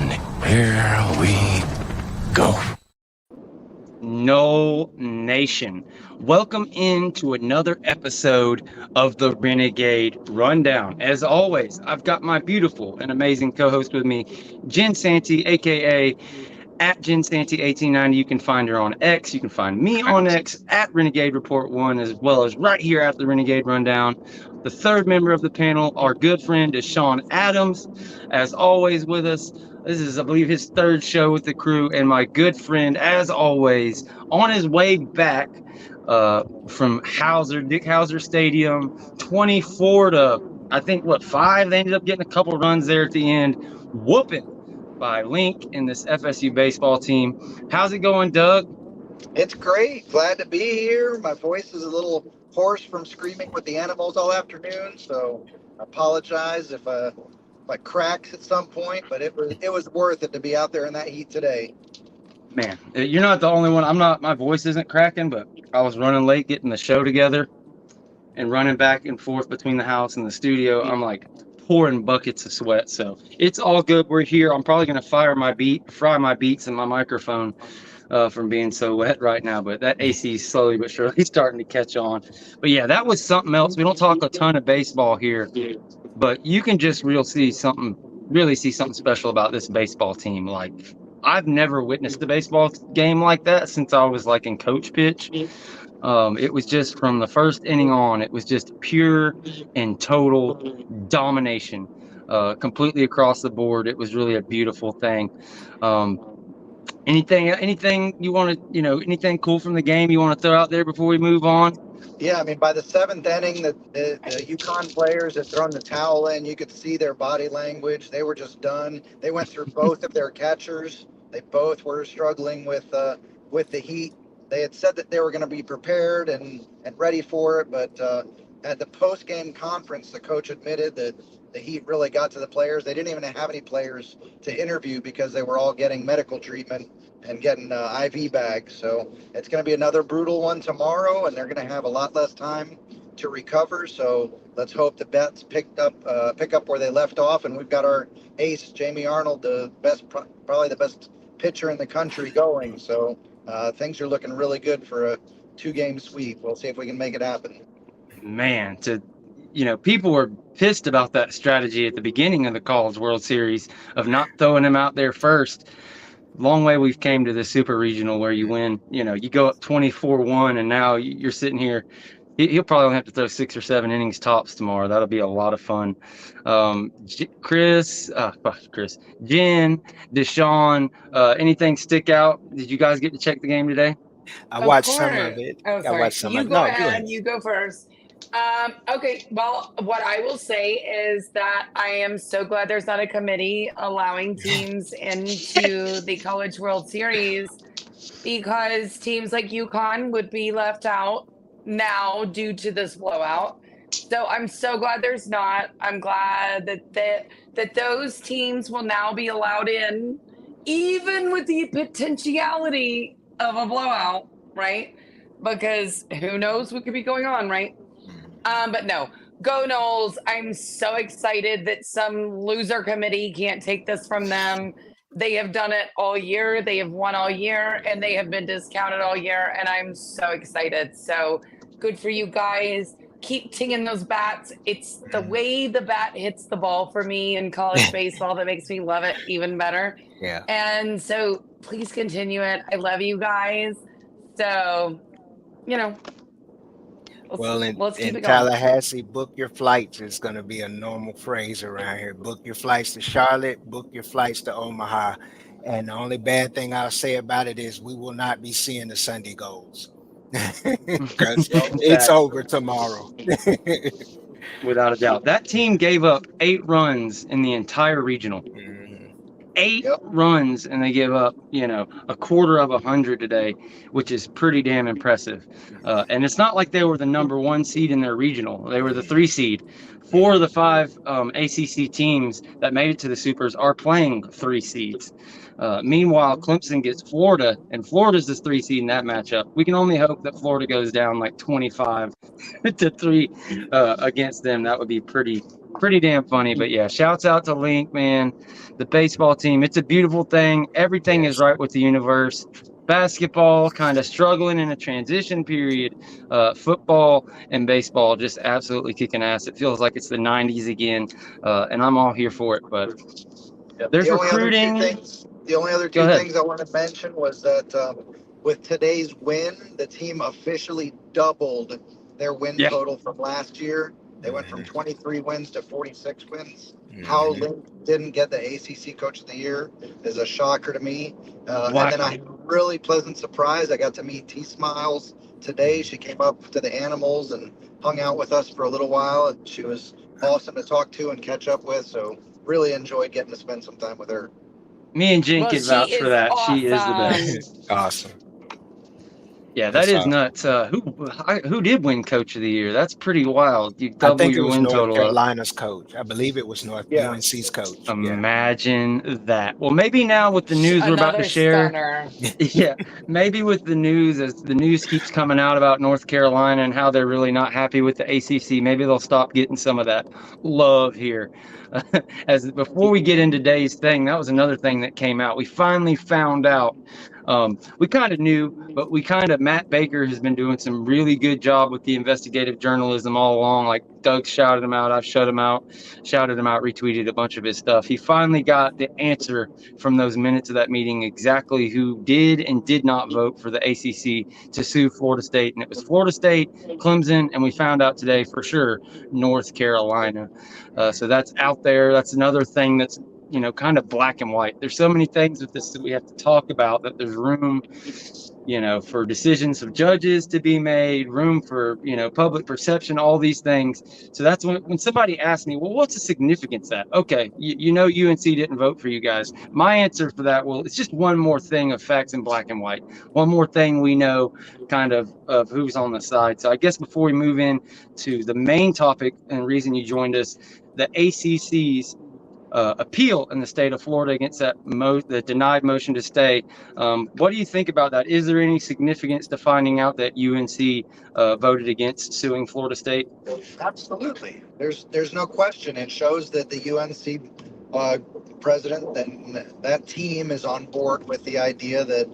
And here we go. Nole Nation, welcome into another episode of the Renegade Rundown. As always, I've got my beautiful and amazing co-host with me, Jen Santy, aka at Jen Santy 1890. You can find her on X. You can find me on X at Renegade Report 1, as well as right here at the Renegade Rundown. The third member of the panel, our good friend Deshawn Adams, as always with us. This is, I believe, his third show with the crew, and my good friend, as always, on his way back from Dick Hauser Stadium, 24 to, I think, 5? They ended up getting a couple runs there at the end, whooping by Link and this FSU baseball team. How's it going, Doug? It's great. Glad to be here. My voice is a little hoarse from screaming with the animals all afternoon, so I apologize if I cracks at some point, but it was worth it to be out there in that heat today. Man, you're not the only one. My voice isn't cracking, but I was running late getting the show together and running back and forth between the house and the studio. I'm like pouring buckets of sweat, so it's all good. We're here. I'm probably going to fry my beats in my microphone from being so wet right now, but that AC is slowly but surely starting to catch on. But yeah, that was something else. We don't talk a ton of baseball here, but you can just really see something special about this baseball team. Like, I've never witnessed a baseball game like that since I was like in coach pitch. It was just from the first inning on, it was just pure and total domination, completely across the board. It was really a beautiful thing. Anything you want to, anything cool from the game you want to throw out there before we move on? Yeah, I mean, by the seventh inning, the UConn players had thrown the towel in. You could see their body language. They were just done. They went through both of their catchers. They both were struggling with the heat. They had said that they were going to be prepared and ready for it, but at the post-game conference, the coach admitted that the heat really got to the players. They didn't even have any players to interview because they were all getting medical treatment and getting IV bags. So it's going to be another brutal one tomorrow, and they're going to have a lot less time to recover. So let's hope the bets pick up where they left off, and we've got our ace, Jamie Arnold, probably the best pitcher in the country going. So things are looking really good for a 2-game sweep. We'll see if we can make it happen. Man, people were pissed about that strategy at the beginning of the College World Series of not throwing him out there first. Long way we've came to the Super Regional where you win. You go up 24-1, and now you're sitting here. He'll probably only have to throw 6 or 7 innings tops tomorrow. That'll be a lot of fun. Chris, Jen, Deshawn, anything stick out? Did you guys get to check the game today? I watched some of it. Oh, sorry. I watched some you of it. go ahead. You go first. Okay. Well, what I will say is that I am so glad there's not a committee allowing teams into the College World Series, because teams like UConn would be left out now due to this blowout. So I'm so glad there's not. I'm glad that those teams will now be allowed in, even with the potentiality of a blowout, right? Because who knows what could be going on, right? But no, go Noles. I'm so excited that some loser committee can't take this from them. They have done it all year. They have won all year, and they have been discounted all year. And I'm so excited. So good for you guys. Keep tinging those bats. It's the way the bat hits the ball for me in college baseball that makes me love it even better. Yeah. And so please continue it. I love you guys. So, let's keep in it going. Tallahassee, book your flights is going to be a normal phrase around here. Book your flights to Charlotte, book your flights to Omaha. And the only bad thing I'll say about it is we will not be seeing the Sunday goals. Because it's over tomorrow. Without a doubt. That team gave up 8 runs in the entire regional. 8 runs, and they give up, a quarter of 100 today, which is pretty damn impressive. And it's not like they were the number 1 seed in their regional. They were the 3 seed. 4 of the 5 ACC teams that made it to the Supers are playing 3 seeds. Meanwhile, Clemson gets Florida, and Florida's the 3 seed in that matchup. We can only hope that Florida goes down like 25 to 3 against them. That would be pretty pretty damn funny. But yeah, shouts out to Link, man. The baseball team. It's a beautiful thing. Everything is Yes. right with the universe. Basketball kind of struggling in a transition period. Football and baseball just absolutely kicking ass. It feels like it's the 90s again, and I'm all here for it. But there's The only other two recruiting. things. The only other Go two ahead. things I want to mention was that with today's win, the team officially doubled their win Yeah. total from last year. They went from Mhm. 23 wins to 46 wins. Mhm. How Link didn't get the ACC Coach of the Year is a shocker to me. And then I had a really pleasant surprise. I got to meet T Smiles today. She came up to the Animals and hung out with us for a little while. And she was awesome to talk to and catch up with. So really enjoyed getting to spend some time with her. Me and Jen Well, can she vouch for is that. She is the best. awesome. Awesome. Yeah, that That's is awesome. nuts. Who did win Coach of the Year? That's pretty wild. You I double think it your was win North total up. Carolina's coach. I believe it was Yeah. UNC's coach. Yeah. Imagine that. Well, maybe now with the news we're about to Another share, stunner. yeah, maybe with the news, as the news keeps coming out about North Carolina and how they're really not happy with the ACC, maybe they'll stop getting some of that love here. As before we get into today's thing, that was another thing that came out. We finally found out. We kind of knew, but Matt Baker has been doing some really good job with the investigative journalism all along. Like Doug shouted him out, I've shouted him out, retweeted a bunch of his stuff. He finally got the answer from those minutes of that meeting exactly who did and did not vote for the ACC to sue Florida State. And it was Florida State, Clemson, and we found out today for sure North Carolina. So that's out there. That's another thing that's kind of black and white. There's so many things with this that we have to talk about, that there's room, for decisions of judges to be made, room for, public perception, all these things. So that's when somebody asks me, well, what's the significance of that? Okay, UNC didn't vote for you guys. My answer for that, well, it's just one more thing of facts in black and white. One more thing we know kind of who's on the side. So I guess before we move in to the main topic and reason you joined us, the ACC's appeal in the state of Florida against the denied motion to stay. What do you think about that? Is there any significance to finding out that UNC voted against suing Florida State? Absolutely. There's no question. It shows that the UNC president and that team is on board with the idea that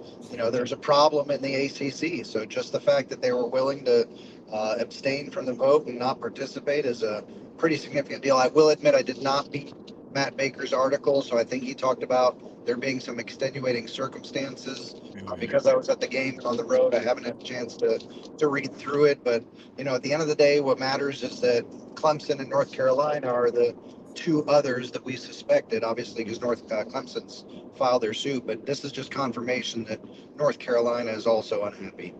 there's a problem in the ACC. So just the fact that they were willing to abstain from the vote and not participate is a pretty significant deal. I will admit I did not read Matt Baker's article, so I think he talked about there being some extenuating circumstances. Because I was at the game and on the road, I haven't had a chance to read through it. But at the end of the day, what matters is that Clemson and North Carolina are the two others that we suspected, obviously, because Clemson's filed their suit. But this is just confirmation that North Carolina is also unhappy.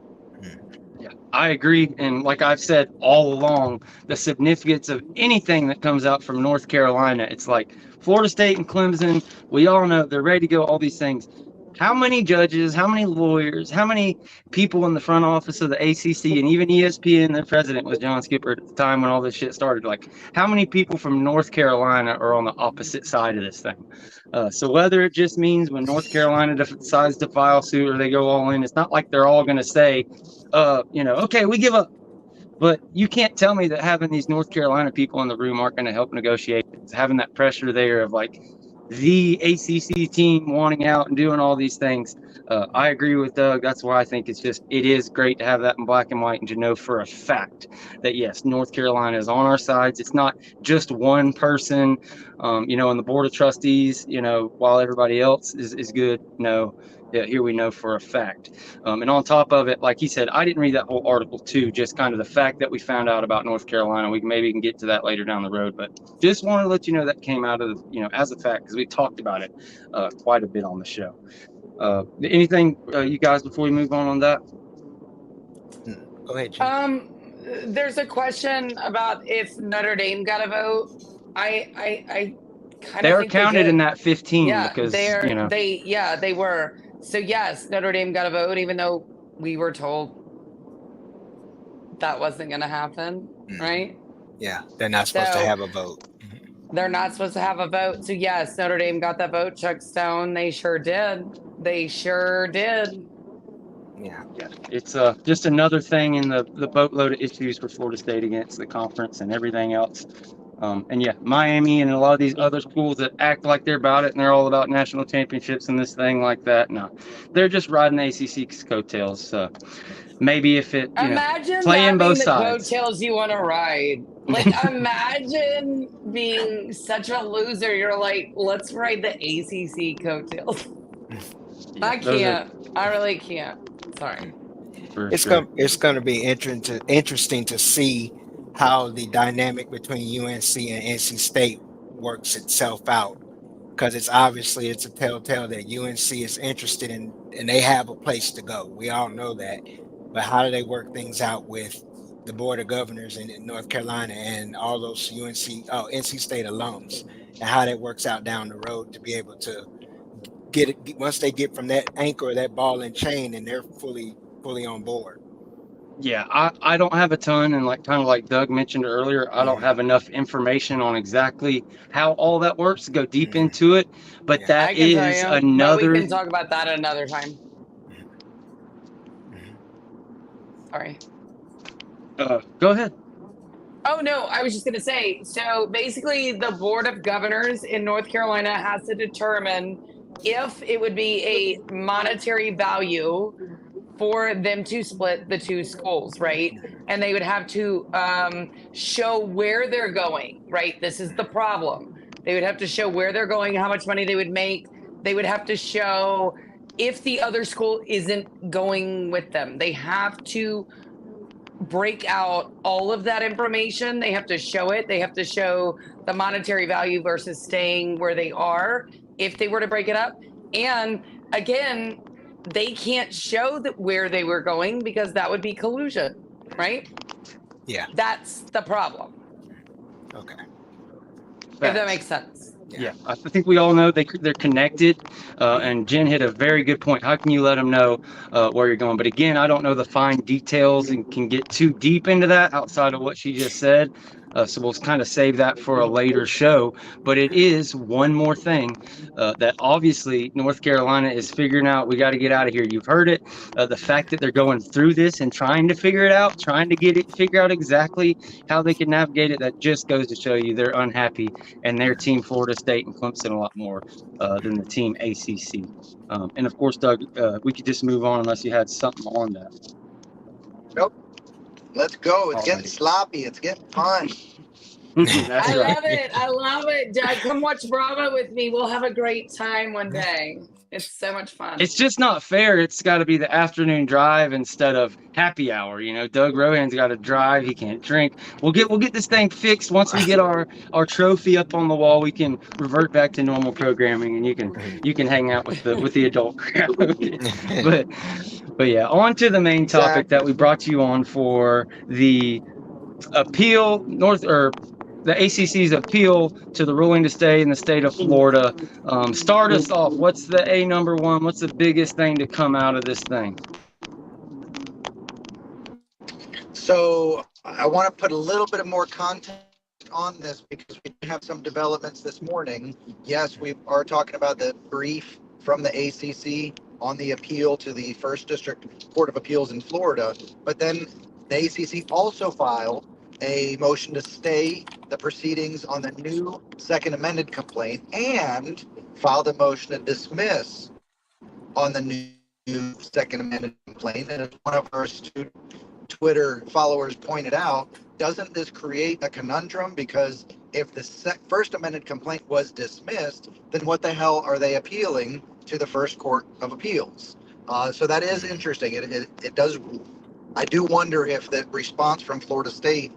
Yeah, I agree. And like I've said all along, the significance of anything that comes out from North Carolina, it's like Florida State and Clemson, we all know they're ready to go, all these things. How many judges, how many lawyers, how many people in the front office of the ACC and even ESPN, their president was John Skipper at the time when all this shit started. Like, how many people from North Carolina are on the opposite side of this thing? So whether it just means when North Carolina decides to file suit or they go all in, it's not like they're all going to say, okay, we give up. But you can't tell me that having these North Carolina people in the room aren't going to help negotiations. Having that pressure there of like the ACC team wanting out and doing all these things. I agree with Doug. That's why I think it is great to have that in black and white and to know for a fact that, yes, North Carolina is on our sides. It's not just one person, and the board of trustees, while everybody else is good. No. Yeah, here we know for a fact. And on top of it, like he said, I didn't read that whole article too, just kind of the fact that we found out about North Carolina. We can get to that later down the road, but just wanted to let you know that came out of, as a fact, because we talked about it quite a bit on the show. Anything, you guys, before we move on that? Go ahead, Jim. There's a question about if Notre Dame got a vote. I kind of They are think counted in that 15 yeah, because they were. So yes, Notre Dame got a vote, even though we were told that wasn't going to happen, right? Yeah, they're not supposed to have a vote. They're not supposed to have a vote. So yes, Notre Dame got that vote. Chuck Stone, they sure did. Yeah. It's just another thing in the boatload of issues for Florida State against the conference and everything else. And yeah, Miami and a lot of these other schools that act like they're about it and they're all about national championships and this thing like that. No, they're just riding ACC's coattails. Maybe if it, Imagine playing that being both the sides. coattails you want to ride. Like, imagine being such a loser. You're like, let's ride the ACC coattails. Yeah, I can't. I really can't. Sorry. for It's sure. gonna be interesting to see how the dynamic between UNC and NC State works itself out, because it's a telltale that UNC is interested in, and they have a place to go. We all know that, but how do they work things out with the board of governors in North Carolina and all those NC State alums, and how that works out down the road to be able to get it once they get from that anchor, that ball and chain, and they're fully on board. Yeah, I don't have a ton, and kind of like Doug mentioned earlier, I don't have enough information on exactly how all that works to go deep into it. But Yeah. that I can tell is you, but we another. can talk about that another time. Sorry. Go ahead. Oh, no, I was just going to say, so basically the Board of Governors in North Carolina has to determine if it would be a monetary value for them to split the two schools, right? And they would have to show where they're going, right? This is the problem. They would have to show where they're going, how much money they would make. They would have to show if the other school isn't going with them. They have to break out all of that information. They have to show it. They have to show the monetary value versus staying where they are if they were to break it up. And again, they can't show that where they were going because that would be collusion, right? Yeah. That's the problem. Okay. If that makes sense. Yeah, I think we all know they're connected, and Jen hit a very good point. How can you let them know where you're going? But again, I don't know the fine details and can get too deep into that outside of what she just said. So we'll kind of save that for a later show. But it is one more thing that obviously North Carolina is figuring out. We got to get out of here. You've heard it. The fact that they're going through this and trying to figure it out, trying to figure out exactly how they can navigate it, that just goes to show you they're unhappy, and their team Florida State and Clemson a lot more than the team ACC. And of course, Doug, we could just move on unless you had something on that. Nope. Let's go. It's getting sloppy. It's getting fun. That's I right. love it. I love it. Doug, come watch Bravo with me. We'll have a great time one day. It's so much fun. It's just not fair. It's got to be the afternoon drive instead of happy hour. Doug Rohan's got to drive. He can't drink. We'll get this thing fixed once we get our trophy up on the wall. We can revert back to normal programming, and you can hang out with the adult crowd. but yeah, on to the main topic that we brought you on for, the appeal the ACC's appeal to the ruling to stay in the state of Florida. Start us off. What's the number one? What's the biggest thing to come out of this thing? So I want to put a little bit of more context on this because we have some developments this morning. Yes, we are talking about the brief from the ACC on the appeal to the First District Court of Appeals in Florida, but then the ACC also filed a motion to stay the proceedings on the new second amended complaint and filed a motion to dismiss on the new second amended complaint. And as one of our Twitter followers pointed out, doesn't this create a conundrum? Because if the first amended complaint was dismissed, then what the hell are they appealing to the First Court of Appeals? So that is interesting. It does. I do wonder if the response from Florida State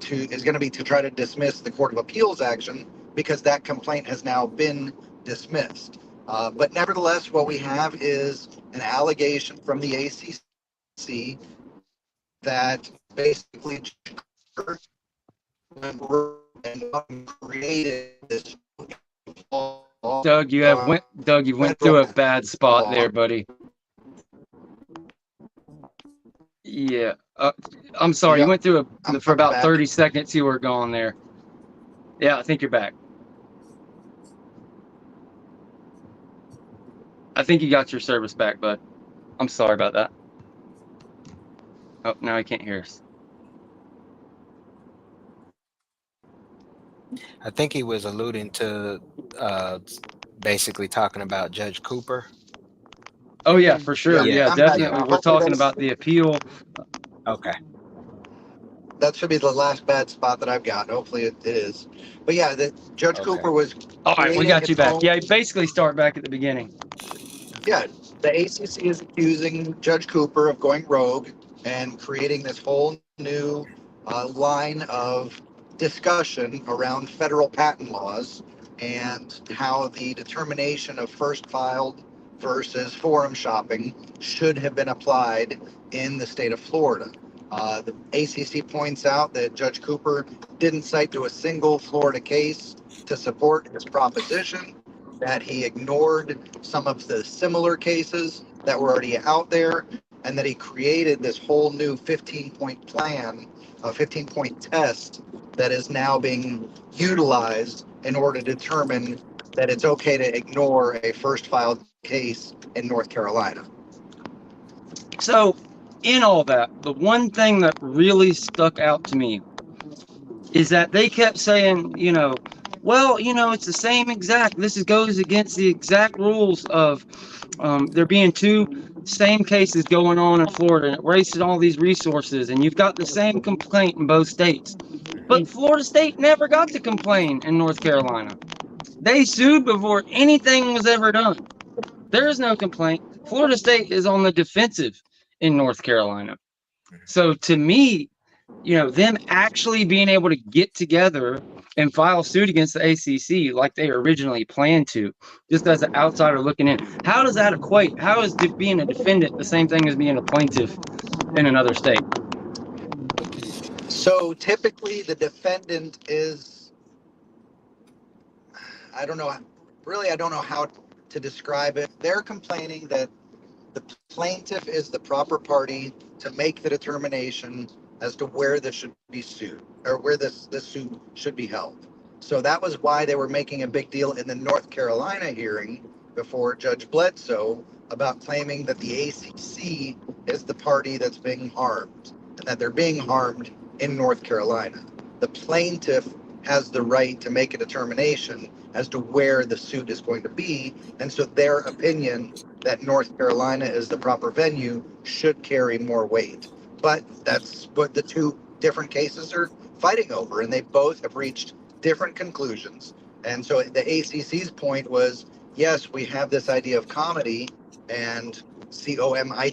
is going to be to try to dismiss the Court of Appeals action because that complaint has now been dismissed. But nevertheless, what we have is an allegation from the ACC that basically created this. Doug, you went through a bad spot there, buddy. Yeah, I'm sorry. Yep. You went through for about back. 30 seconds. You were gone there. Yeah, I think you're back. I think you got your service back, bud. I'm sorry about that. Oh, now he can't hear us. I think he was alluding to basically talking about Judge Cooper. Oh yeah, for sure. Yeah, Yeah. Yeah, I'm back definitely. now. We're Hopefully talking about the appeal. Okay. that should be the last bad spot that I've got. Hopefully it is. But yeah, Judge Okay. Cooper was All right, we creating got you its back. own. Yeah, basically start back at the beginning. Yeah, the ACC is accusing Judge Cooper of going rogue and creating this whole new line of discussion around federal patent laws and how the determination of first filed versus forum shopping should have been applied in the state of Florida. The ACC points out that Judge Cooper didn't cite to a single Florida case to support his proposition, that he ignored some of the similar cases that were already out there, and that he created this whole new 15-point plan, a 15-point test that is now being utilized in order to determine that it's okay to ignore a first filed case in North Carolina. So, in all that, the one thing that really stuck out to me is that they kept saying, well, it's the same exact. Goes against the exact rules of there being two same cases going on in Florida, and it wasted all these resources, and you've got the same complaint in both states. But Florida State never got to complain in North Carolina. They sued before anything was ever done. There is no complaint. Florida State is on the defensive in North Carolina. So to me, them actually being able to get together and file suit against the ACC like they originally planned to, just as an outsider looking in, how does that equate? How is being a defendant the same thing as being a plaintiff in another state? So typically the defendant is, I don't know how to describe it. They're complaining that the plaintiff is the proper party to make the determination as to where this should be sued, or where this suit should be held. So that was why they were making a big deal in the North Carolina hearing before Judge Bledsoe about claiming that the ACC is the party that's being harmed, and that they're being harmed in North Carolina. The plaintiff has the right to make a determination as to where the suit is going to be, and so their opinion that North Carolina is the proper venue should carry more weight. But that's what the two different cases are fighting over, and they both have reached different conclusions. And so the ACC's point was, yes, we have this idea of comity and COMITY,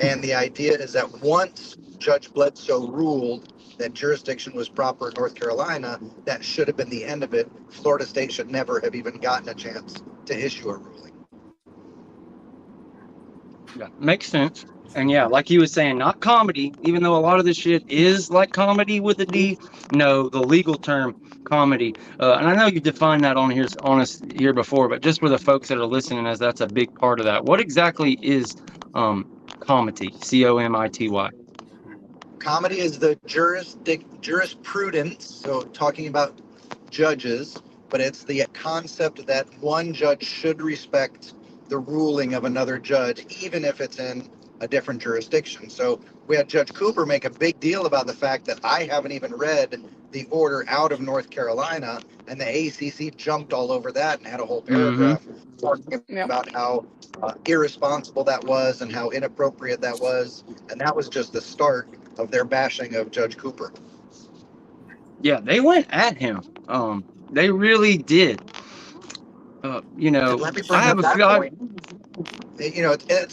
and the idea is that once Judge Bledsoe ruled that jurisdiction was proper in North Carolina, that should have been the end of it. Florida State should never have even gotten a chance to issue a ruling. Yeah, makes sense. And yeah, like he was saying, not comedy, even though a lot of this shit is like comedy with a D. No, the legal term comedy. And I know you defined that on us here before, but just for the folks that are listening, as that's a big part of that. What exactly is comity? COMITY. Comity is the jurisprudence, so talking about judges, but it's the concept that one judge should respect the ruling of another judge, even if it's in a different jurisdiction. So we had Judge Cooper make a big deal about the fact that I haven't even read the order out of North Carolina, and the ACC jumped all over that and had a whole paragraph talking about how irresponsible that was and how inappropriate that was. And that was just the start of their bashing of Judge Cooper. Yeah, they went at him. They really did. Let me bring I have up that a point.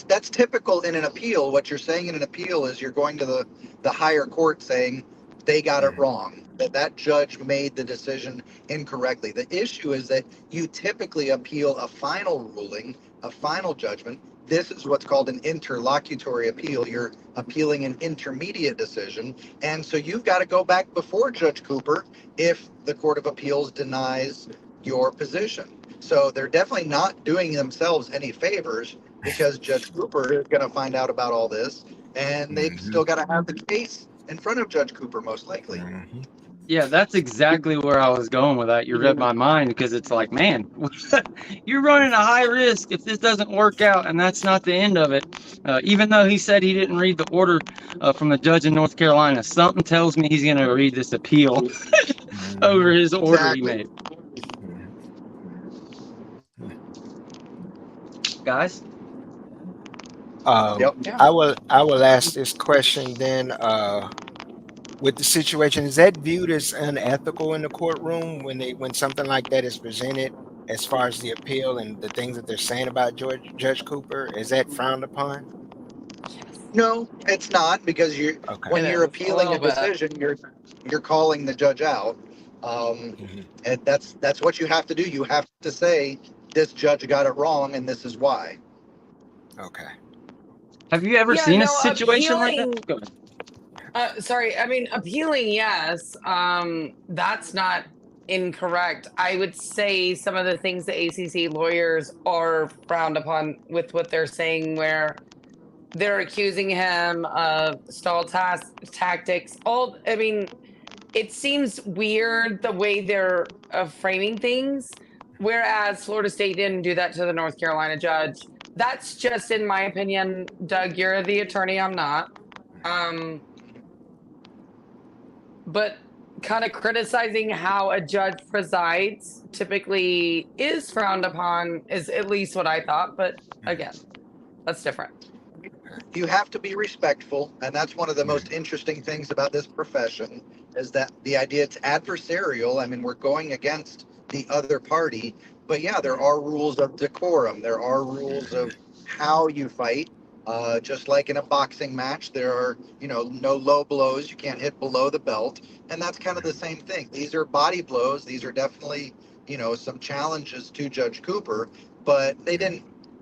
That's typical in an appeal. What you're saying in an appeal is you're going to the higher court saying they got it wrong, that judge made the decision incorrectly. The issue is that you typically appeal a final ruling, a final judgment. This is what's called an interlocutory appeal. You're appealing an intermediate decision. And so you've got to go back before Judge Cooper if the Court of Appeals denies your position. So they're definitely not doing themselves any favors, because Judge Cooper is going to find out about all this, and they've still got to have the case in front of Judge Cooper, most likely. Yeah, that's exactly where I was going with that. You read my mind because it's like, man, you're running a high risk if this doesn't work out, and that's not the end of it. Even though he said he didn't read the order from the judge in North Carolina, something tells me he's going to read this appeal over his order he made. Guys? Yep. I will ask this question then. With the situation, is that viewed as unethical in the courtroom when something like that is presented, as far as the appeal and the things that they're saying about Judge Cooper? Is that frowned upon? No, it's not, because Okay. when It you're is, a appealing a little bit. decision, you're calling the judge out, and that's what you have to do. You have to say this judge got it wrong, and this is why. Okay. Have you ever Yeah, seen a no, situation like appealing. that? Go ahead. Sorry, I mean appealing, yes. That's not incorrect. I would say some of the things the ACC lawyers are frowned upon with what they're saying, where they're accusing him of stall tactics. I mean, it seems weird the way they're framing things, whereas Florida State didn't do that to the North Carolina judge. That's just in my opinion. Doug, you're the attorney, I'm not. But kind of criticizing how a judge presides typically is frowned upon, is at least what I thought. But again, that's different. You have to be respectful, and that's one of the most interesting things about this profession, is that the idea it's adversarial. I mean, we're going against the other party, but yeah, there are rules of decorum. There are rules of how you fight. Just like in a boxing match, there are, no low blows. You can't hit below the belt. And that's kind of the same thing. These are body blows. These are definitely, some challenges to Judge Cooper, but I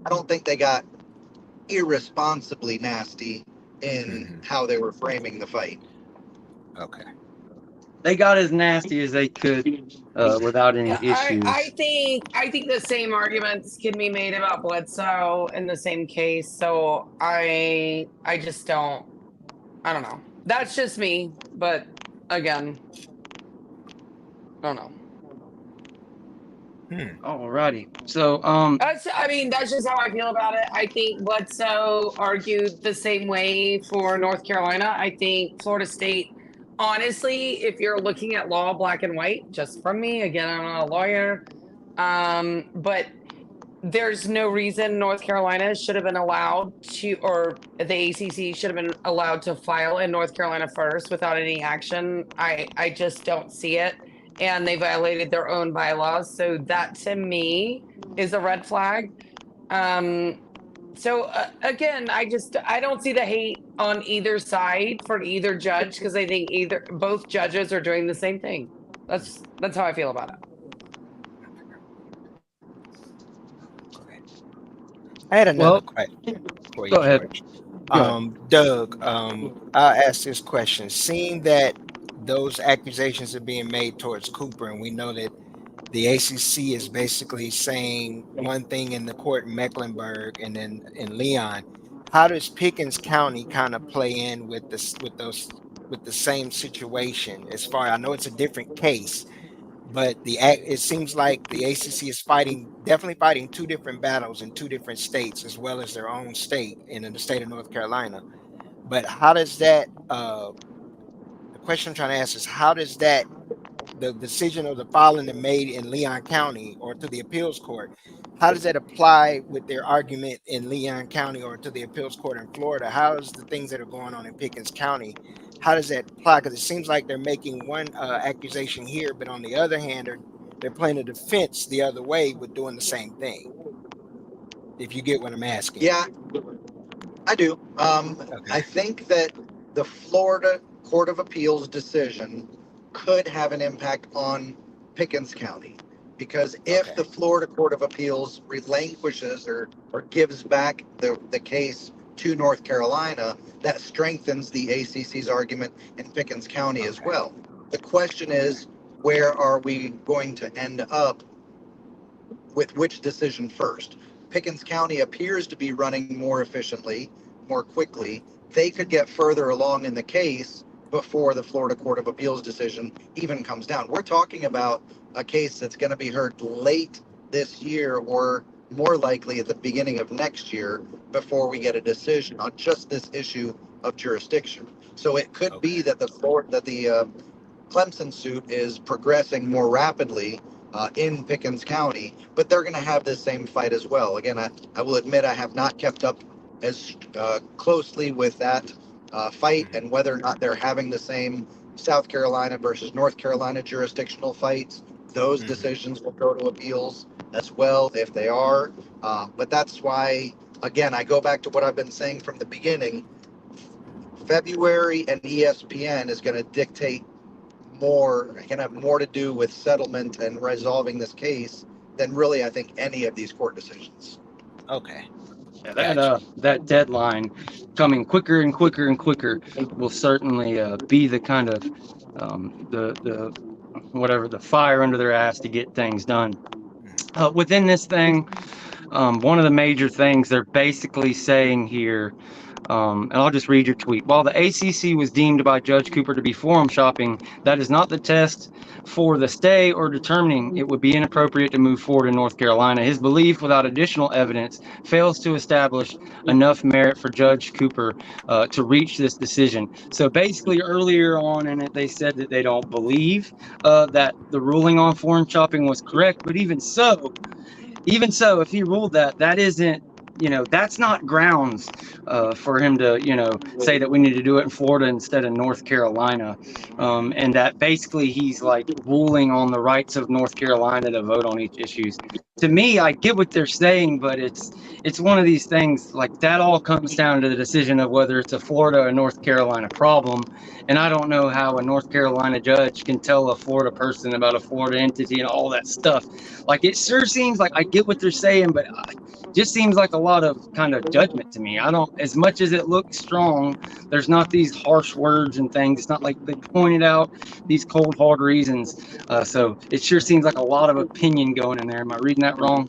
don't think they got irresponsibly nasty in how they were framing the fight. Okay. They got as nasty as they could without any Yeah, issues. I think the same arguments can be made about Bledsoe in the same case. So I just don't. I don't know. That's just me. But again, I don't know. Alrighty. So, that's just how I feel about it. I think Bledsoe argued the same way for North Carolina. I think Florida State, honestly, if you're looking at law black and white, just from me, again, I'm not a lawyer, but there's no reason North Carolina should have been allowed to, or the ACC should have been allowed to file in North Carolina first without any action. I just don't see it. And they violated their own bylaws. So that to me is a red flag. So again, I don't see the hate on either side for either judge, because I think both judges are doing the same thing. That's how I feel about it. I had another question for you, go ahead. George. Doug, I'll ask this question. Seeing that those accusations are being made towards Cooper, and we know that the ACC is basically saying one thing in the court in Mecklenburg and then in Leon, how does Pickens County kind of play in with the same situation? As far I know, it's a different case, but it seems like the ACC is definitely fighting two different battles in two different states, as well as their own state in the state of North Carolina. But how does that? The question I'm trying to ask is, how does that, the decision of the filing that made in Leon County or to the appeals court, how does that apply with their argument in Leon County or to the appeals court in Florida? How is the things that are going on in Pickens County? How does that apply? Because it seems like they're making one accusation here, but on the other hand, they're playing a defense the other way with doing the same thing. If you get what I'm asking. Yeah, I do. Okay. I think that the Florida Court of Appeals decision could have an impact on Pickens County, because if the Florida Court of Appeals relinquishes or gives back the case to North Carolina, that strengthens the ACC's argument in Pickens County as well. The question is, where are we going to end up with which decision first? Pickens County appears to be running more efficiently, more quickly. They could get further along in the case before the Florida Court of Appeals decision even comes down. We're talking about a case that's going to be heard late this year, or more likely at the beginning of next year, before we get a decision on just this issue of jurisdiction. So it could be that the Clemson suit is progressing more rapidly in Pickens County, but they're going to have this same fight as well. Again, I will admit I have not kept up as closely with that fight and whether or not they're having the same South Carolina versus North Carolina jurisdictional fights. Those decisions will go to appeals as well if they are. But that's why, again, I go back to what I've been saying from the beginning. February and ESPN is going to dictate more, can have more to do with settlement and resolving this case than really, I think, any of these court decisions. Okay. Yeah, that deadline coming quicker and quicker and quicker will certainly be the kind of the fire under their ass to get things done. Within this thing, one of the major things they're basically saying here, and I'll just read your tweet. While the ACC was deemed by Judge Cooper to be forum shopping, that is not the test for the stay or determining it would be inappropriate to move forward in North Carolina. His belief without additional evidence fails to establish enough merit for Judge Cooper to reach this decision. So basically earlier on in it, they said that they don't believe that the ruling on forum shopping was correct. But even so, if he ruled that isn't, that's not grounds for him to, say that we need to do it in Florida instead of North Carolina. And that basically he's like ruling on the rights of North Carolina to vote on each issue. To me, I get what they're saying, but it's one of these things, like, that all comes down to the decision of whether it's a Florida or North Carolina problem. And I don't know how a North Carolina judge can tell a Florida person about a Florida entity and all that stuff. Like, it sure seems like I get what they're saying, but just seems like a lot of kind of judgment to me. I don't, as much as it looks strong, there's not these harsh words and things. It's not like they pointed out these cold hard reasons. So it sure seems like a lot of opinion going in there. Am I reading that wrong?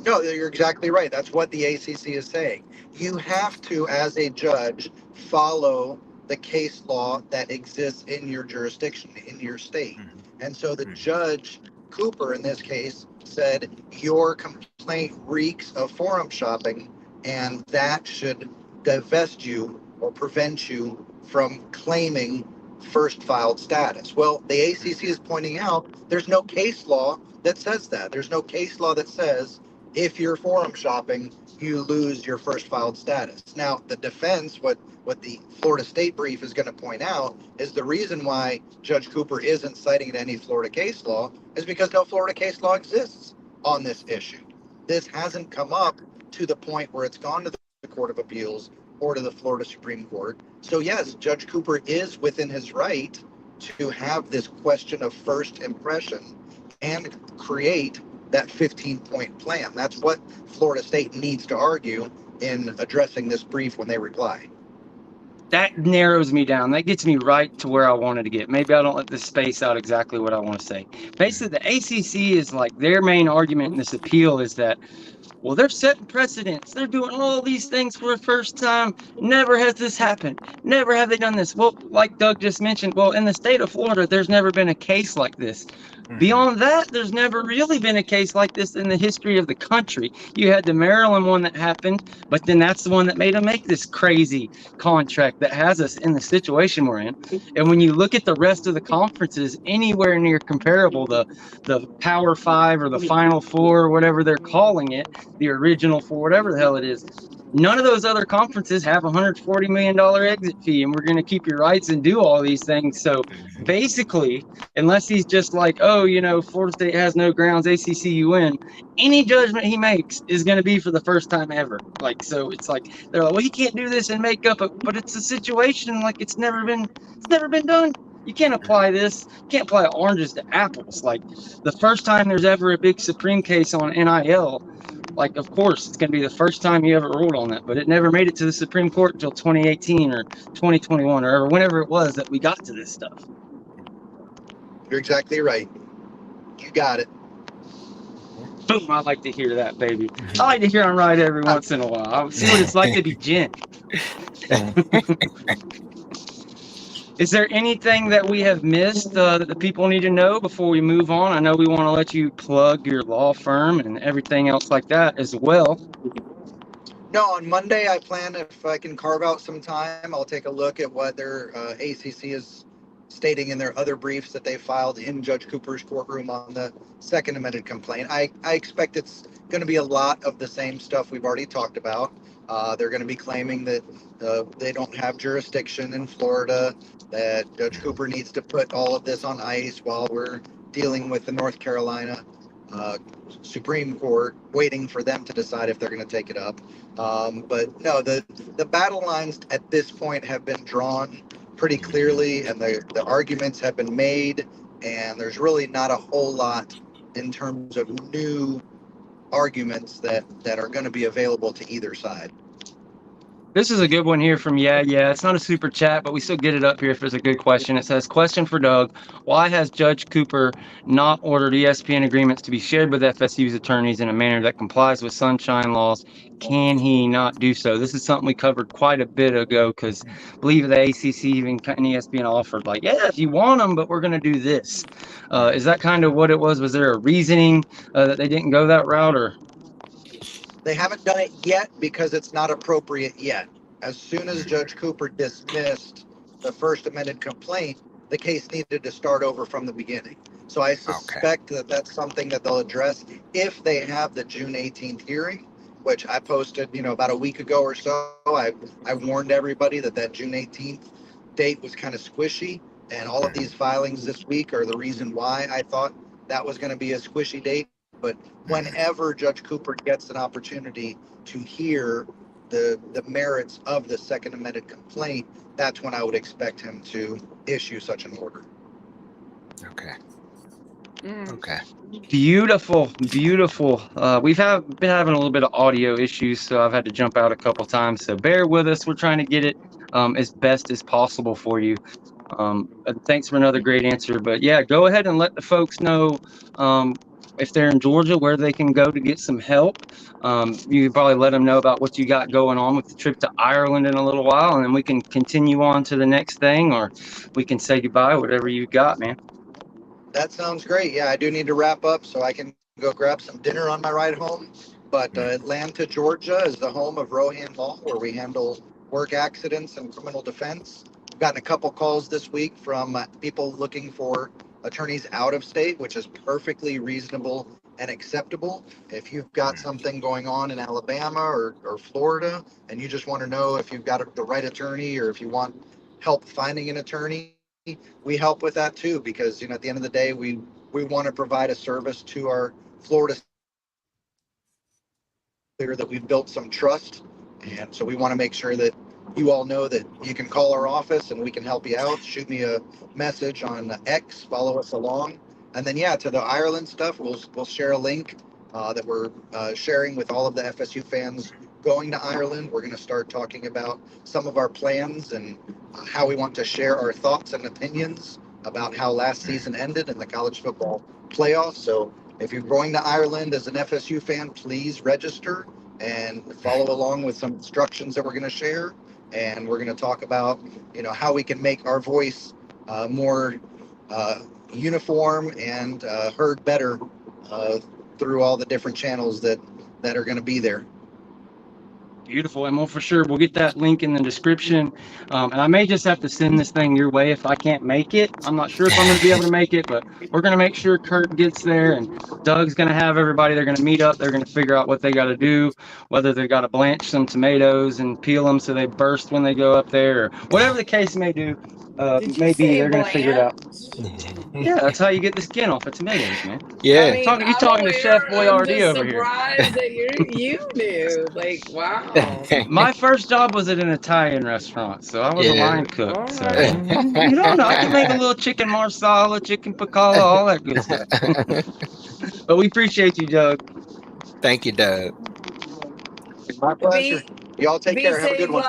No, you're exactly right. That's what the ACC is saying. You have to, as a judge, follow the case law that exists in your jurisdiction, in your state. And so the judge, Cooper in this case, said your complaint reeks of forum shopping, and that should divest you or prevent you from claiming first filed status. Well, the ACC is pointing out there's no case law that says that. There's no case law that says if you're forum shopping, you lose your first filed status. Now, the defense, what the Florida State brief is going to point out, is the reason why Judge Cooper isn't citing any Florida case law is because no Florida case law exists on this issue. This hasn't come up to the point where it's gone to the Court of Appeals or to the Florida Supreme Court. So yes, Judge Cooper is within his right to have this question of first impression and create that 15-point plan. That's what Florida State needs to argue in addressing this brief when they reply. That narrows me down. That gets me right to where I wanted to get. Maybe I don't let this space out exactly what I want to say. Basically, the ACC is like, their main argument in this appeal is that, well, they're setting precedents. They're doing all these things for the first time. Never has this happened. Never have they done this. Well, like Doug just mentioned, well, in the state of Florida, there's never been a case like this. Beyond that, there's never really been a case like this in the history of the country. You had the Maryland one that happened, but then that's the one that made them make this crazy contract that has us in the situation we're in. And when you look at the rest of the conferences, anywhere near comparable, the Power Five or the Final Four, or whatever they're calling it, the original four, whatever the hell it is, none of those other conferences have a $140 million exit fee, and we're going to keep your rights and do all these things. So basically, unless he's just like, oh, Florida State has no grounds, ACC, you win, any judgment he makes is going to be for the first time ever. Like, so it's like, they're like, well, he can't do this and make up it, but it's a situation like it's never been done. You can't apply this. You can't apply oranges to apples. Like, the first time there's ever a big Supreme case on NIL, like, of course, it's going to be the first time you ever ruled on that, but it never made it to the Supreme Court until 2018 or 2021 or whenever it was that we got to this stuff. You're exactly right. You got it. Boom, I like to hear that, baby. I like to hear I'm right every once in a while. I'll see what it's like to be Jen. Is there anything that we have missed that the people need to know before we move on? I know we want to let you plug your law firm and everything else like that as well. No, on Monday, I plan, if I can carve out some time, I'll take a look at what their ACC is stating in their other briefs that they filed in Judge Cooper's courtroom on the second amended complaint. I expect it's going to be a lot of the same stuff we've already talked about. They're going to be claiming that they don't have jurisdiction in Florida, that Judge Cooper needs to put all of this on ice while we're dealing with the North Carolina Supreme Court, waiting for them to decide if they're going to take it up. But no, the battle lines at this point have been drawn pretty clearly, and the arguments have been made, and there's really not a whole lot in terms of new arguments that are going to be available to either side. This is a good one here from Yeah. It's not a super chat, but we still get it up here if it's a good question. It says, question for Doug. Why has Judge Cooper not ordered ESPN agreements to be shared with FSU's attorneys in a manner that complies with sunshine laws? Can he not do so? This is something we covered quite a bit ago, because I believe the ACC even and ESPN offered, like, yeah, if you want them, but we're going to do this. Is that kind of what it was? Was there a reasoning that they didn't go that route, or? They haven't done it yet because it's not appropriate yet. As soon as Judge Cooper dismissed the first amended complaint, the case needed to start over from the beginning. So I suspect that that's something that they'll address if they have the June 18th hearing, which I posted, about a week ago or so. I warned everybody that June 18th date was kind of squishy, and all of these filings this week are the reason why I thought that was going to be a squishy date. But whenever Judge Cooper gets an opportunity to hear the merits of the second amended complaint, that's when I would expect him to issue such an order. Okay. Okay. Beautiful. We've been having a little bit of audio issues, so I've had to jump out a couple times. So bear with us. We're trying to get it as best as possible for you. Thanks for another great answer. But yeah, go ahead and let the folks know if they're in Georgia where they can go to get some help. You can probably let them know about what you got going on with the trip to Ireland in a little while, and then we can continue on to the next thing, or we can say goodbye, whatever you got, man. That sounds great. Yeah, I do need to wrap up so I can go grab some dinner on my ride home. But Atlanta, Georgia is the home of Rohan Law, where we handle work accidents and criminal defense. I've gotten a couple calls this week from people looking for attorneys out of state, which is perfectly reasonable and acceptable. If you've got something going on in Alabama or Florida, and you just want to know if you've got the right attorney, or if you want help finding an attorney, we help with that too, because at the end of the day, we want to provide a service to our Florida, that we've built some trust, and so we want to make sure that you all know that you can call our office and we can help you out. Shoot me a message on X, follow us along, and then to the Ireland stuff, we'll share a link that we're sharing with all of the FSU fans going to Ireland. We're going to start talking about some of our plans and how we want to share our thoughts and opinions about how last season ended in the college football playoffs. So if you're going to Ireland as an FSU fan, please register and follow along with some instructions that we're going to share. And we're going to talk about, how we can make our voice more uniform and heard better through all the different channels that are going to be there. Beautiful. And we'll get that link in the description. And I may just have to send this thing your way if I can't make it. I'm not sure if I'm going to be able to make it, but we're going to make sure Kurt gets there, and Doug's going to have everybody. They're going to meet up. They're going to figure out what they got to do, whether they got to blanch some tomatoes and peel them so they burst when they go up there, or whatever the case may do. Maybe they're going to figure it out. Yeah, that's how you get the skin off of tomatoes, man. Yeah. I mean, You're talking to Chef Boyardee over here. I'm surprised that you knew. Like, wow. My first job was at an Italian restaurant, so I was a line cook. So Alright. you don't know, I can make a little chicken marsala, chicken piccolo, all that good stuff. But we appreciate you, Doug. Thank you, Doug. My pleasure. Y'all take care. Have a good one.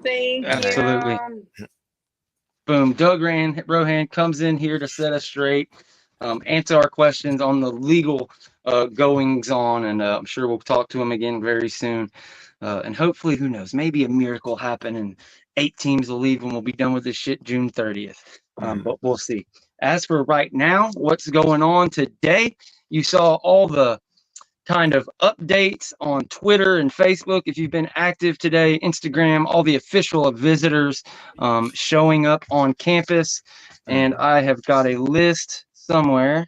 Thank Absolutely. you. Boom. Doug Rohan comes in here to set us straight, answer our questions on the legal goings on, and I'm sure we'll talk to him again very soon. And hopefully, who knows, maybe a miracle happen 8 teams will leave, and we'll be done with this shit June 30th. Mhm. But we'll see. As for right now, what's going on today? You saw all the kind of updates on Twitter and Facebook. If you've been active today, Instagram, all the official visitors showing up on campus. And I have got a list somewhere.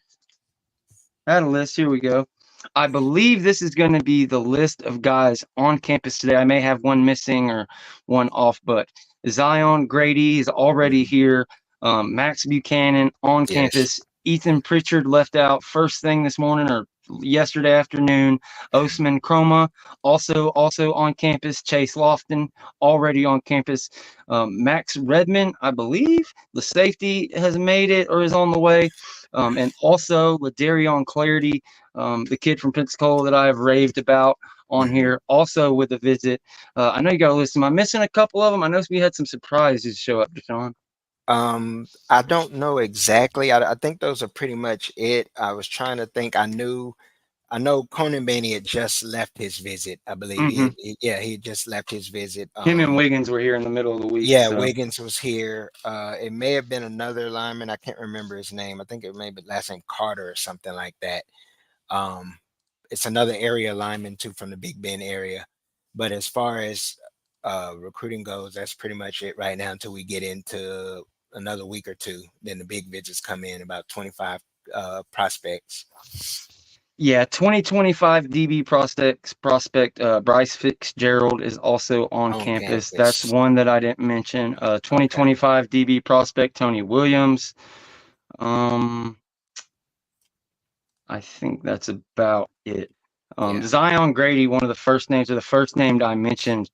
I had a list. Here we go. I believe this is going to be the list of guys on campus today. I may have one missing or one off, but Zion Grady is already here. Max Buchanan on Yes. campus. Ethan Pritchard left out first thing this morning or yesterday afternoon. Osman Chroma also on campus. Chase Lofton already on campus. Max Redmond, I believe the safety has made it or is on the way. And also Ladarion Clarity, the kid from Pensacola that I have raved about on here, also with a visit. I know you got to listen. Am I missing a couple of them? I know we had some surprises show up, Deshawn. I don't know exactly. I think those are pretty much it. I was trying to think. I know Conan Maney had just left his visit. I believe he had just left his visit. Him and Wiggins were here in the middle of the week. Yeah, so. Wiggins was here. It may have been another lineman. I can't remember his name. I think it may be last name Carter or something like that. It's another area lineman too from the Big Bend area. But as far as recruiting goes, that's pretty much it right now until we get into another week or two. Then the big visits come in, about 25 prospects. Yeah, 2025 DB prospect Bryce Fitzgerald is also on campus. That's one that I didn't mention. 2025 DB prospect Tony Williams. I think that's about it. Zion Grady, one of the first names, or the first name I mentioned.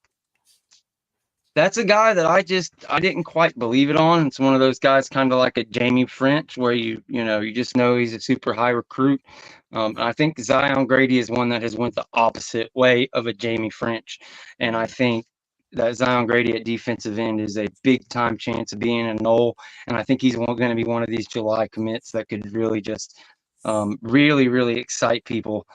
That's a guy that I didn't quite believe it on. It's one of those guys kind of like a Jamie French where you just know he's a super high recruit. I think Zion Grady is one that has went the opposite way of a Jamie French. And I think that Zion Grady at defensive end is a big time chance of being a Nole. And I think he's going to be one of these July commits that could really just really, really excite people.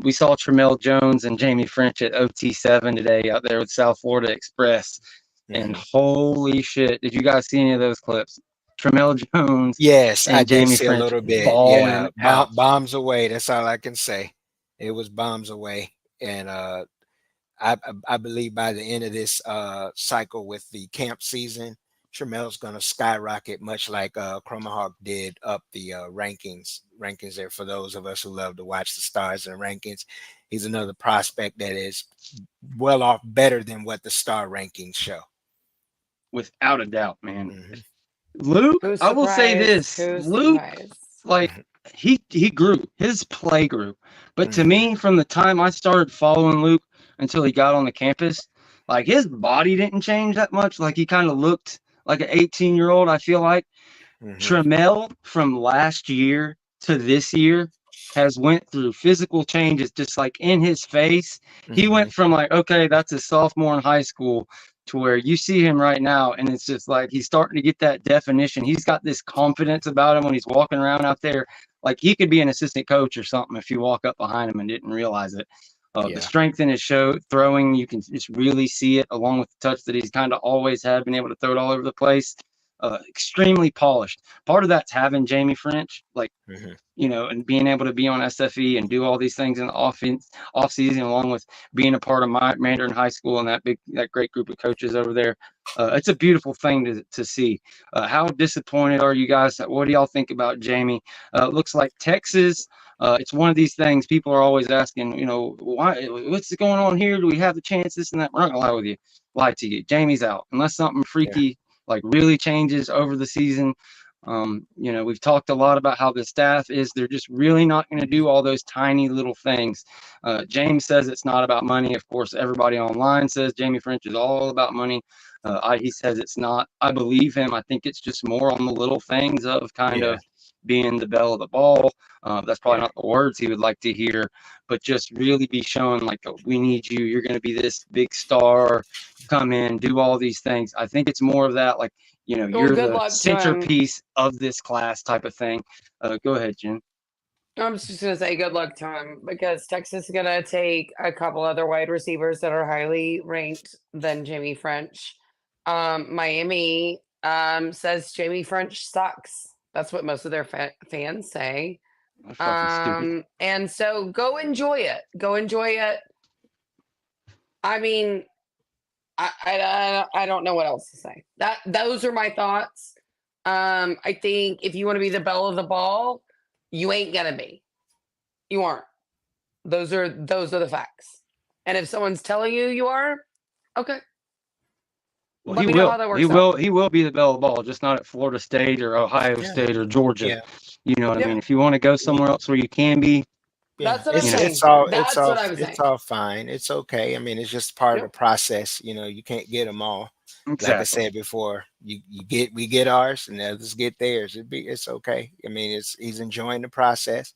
We saw Tramel Jones and Jamie French at OT7 today out there with South Florida Express. And holy shit, did you guys see any of those clips? Tramel Jones. Yes, and I Jamie did see French a little bit. balling out. Bombs away. That's all I can say. It was bombs away. And I believe by the end of this cycle with the camp season, Tramel's going to skyrocket, much like Chromahawk did up the rankings there for those of us who love to watch the stars and rankings. He's another prospect that is well off, better than what the star rankings show. Without a doubt, man. Luke, I will say this. Luke, like, he grew. His play grew. But to me, from the time I started following Luke until he got on the campus, like, his body didn't change that much. Like, he kind of looked like an 18-year-old, I feel like. Tramel from last year to this year has went through physical changes just like in his face. He went from like, okay, that's a sophomore in high school, to where you see him right now and it's just like he's starting to get that definition. He's got this confidence about him when he's walking around out there. Like, he could be an assistant coach or something if you walk up behind him and didn't realize it. The strength in his throwing, you can just really see it, along with the touch that he's kind of always had, been able to throw it all over the place. Extremely polished. Part of that's having Jamie French, like, and being able to be on SFE and do all these things in the off season, along with being a part of my Mandarin High School and that great group of coaches over there. It's a beautiful thing to see. How disappointed are you guys? What do y'all think about Jamie? Looks like Texas. It's one of these things people are always asking, why? What's going on here? Do we have the chance? This and that. We're not gonna lie to you. Jamie's out unless something freaky like really changes over the season. We've talked a lot about how the staff they're just really not going to do all those tiny little things. James says it's not about money. Of course, everybody online says Jamie French is all about money. He says it's not. I believe him. I think it's just more on the little things of kind of being the belle of the ball. That's probably not the words he would like to hear, but just really be showing like, we need you. You're going to be this big star. Come in, do all these things. I think it's more of that, like, you're the centerpiece of this class type of thing. Go ahead, Jen. I'm just going to say good luck to him, because Texas is going to take a couple other wide receivers that are highly ranked than Jamie French. Miami says Jamie French sucks. That's what most of their fans say. That's fucking stupid. And so go enjoy it. Go enjoy it. I mean, I don't know what else to say. Those are my thoughts. I think if you want to be the belle of the ball, you ain't gonna be. You aren't. Those are the facts. And if someone's telling you you are, okay. Well, Let he me know will. how that works He out. will. He will be the belle of the ball, just not at Florida State or Ohio Yeah. State or Georgia. Yeah. You know what Yep. I mean? If you want to go somewhere else where you can be, Yeah, That's what I'm saying. it's all That's what I'm saying. it's all fine. It's okay. I mean, it's just part of Yep. the process. You know, you can't get them all. Like I exactly. said before, we get ours and the others get theirs. It's okay. I mean, he's enjoying the process,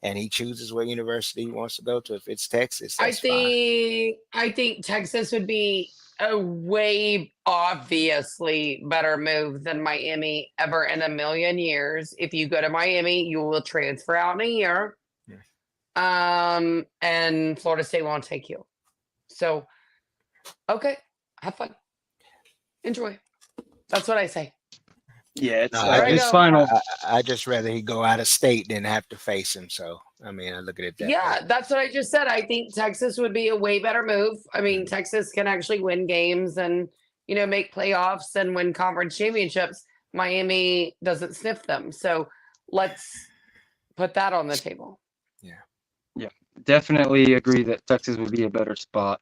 and he chooses what university he wants to go to. If it's Texas, I that's fine. think Texas would be a way obviously better move than Miami ever in a million years. If you go to Miami, you will transfer out in a year. And Florida State won't take you. So, okay, have fun, enjoy. That's what I say. Yeah, it's No, it's final. I just rather he go out of state than have to face him. So I mean, I look at it that way. Yeah, that's what I just said. I think Texas would be a way better move. I mean, Texas can actually win games and make playoffs and win conference championships. Miami doesn't sniff them. So let's put that on the table. Yeah, definitely agree that Texas would be a better spot.